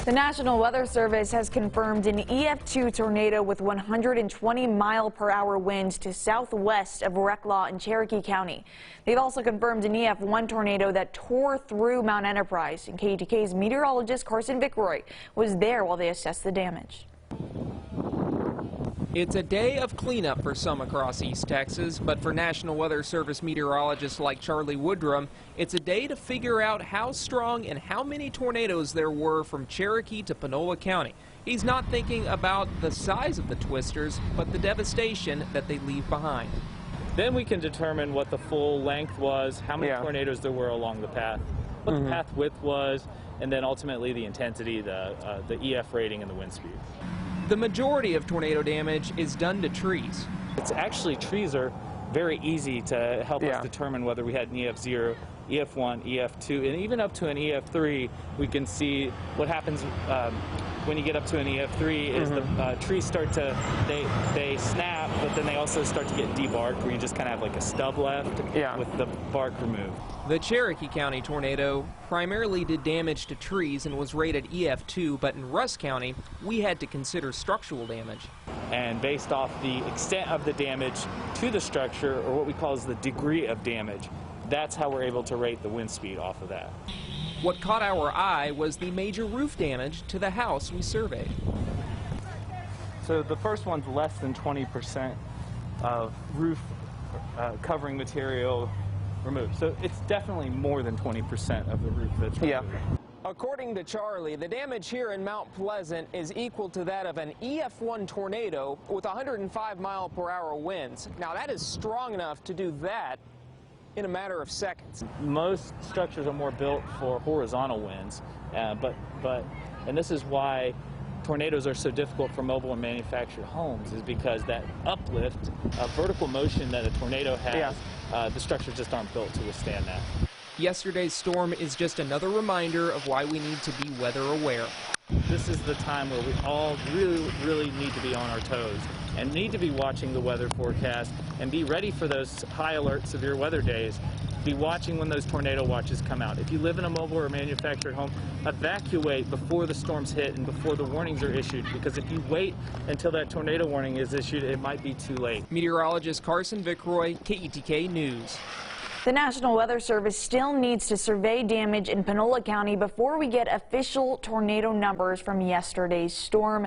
The National Weather Service has confirmed an EF-2 tornado with 120-mile-per-hour winds to southwest of Reclaw in Cherokee County. They've also confirmed an EF-1 tornado that tore through Mount Enterprise. And KETK's meteorologist Carson Vickroy was there while they assessed the damage. It's a day of cleanup for some across East Texas, but for National Weather Service meteorologists like Charlie Woodrum, it's a day to figure out how strong and how many tornadoes there were from Cherokee to Panola County. He's not thinking about the size of the twisters, but the devastation that they leave behind. Then we can determine what the full length was, how many tornadoes there were along the path, what the path width was, and then ultimately the intensity, the EF rating, and the wind speed. The majority of tornado damage is done to trees. It's actually, trees are very easy to help us determine whether we had an EF-0, EF-1, EF-2, and even up to an EF-3. We can see what happens when you get up to an EF-3 is the trees start to, they snap, but then they also start to get debarked, where you just kind of have like a stub left with the bark removed. The Cherokee County tornado primarily did damage to trees and was rated EF-2, but in Rusk County, we had to consider structural damage. And based off the extent of the damage to the structure, or what we call as the degree of damage, that's how we're able to rate the wind speed off of that. What caught our eye was the major roof damage to the house we surveyed. So the first one's less than 20% of roof covering material removed. So it's definitely more than 20% of the roof that's removed. According to Charlie, the damage here in Mount Pleasant is equal to that of an EF-1 tornado with 105-mile-per-hour winds. Now that is strong enough to do that in a matter of seconds. Most structures are more built for horizontal winds, and this is why tornadoes are so difficult for mobile and manufactured homes, is because that uplift, vertical motion that a tornado has, the structures just aren't built to withstand that. Yesterday's storm is just another reminder of why we need to be weather aware. This is the time where we all really need to be on our toes and need to be watching the weather forecast and be ready for those high alert severe weather days. Be watching when those tornado watches come out. If you live in a mobile or manufactured home, evacuate before the storms hit and before the warnings are issued, because if you wait until that tornado warning is issued, it might be too late. Meteorologist Carson Vickroy, KETK News. The National Weather Service still needs to survey damage in Panola County before we get official tornado numbers from yesterday's storm.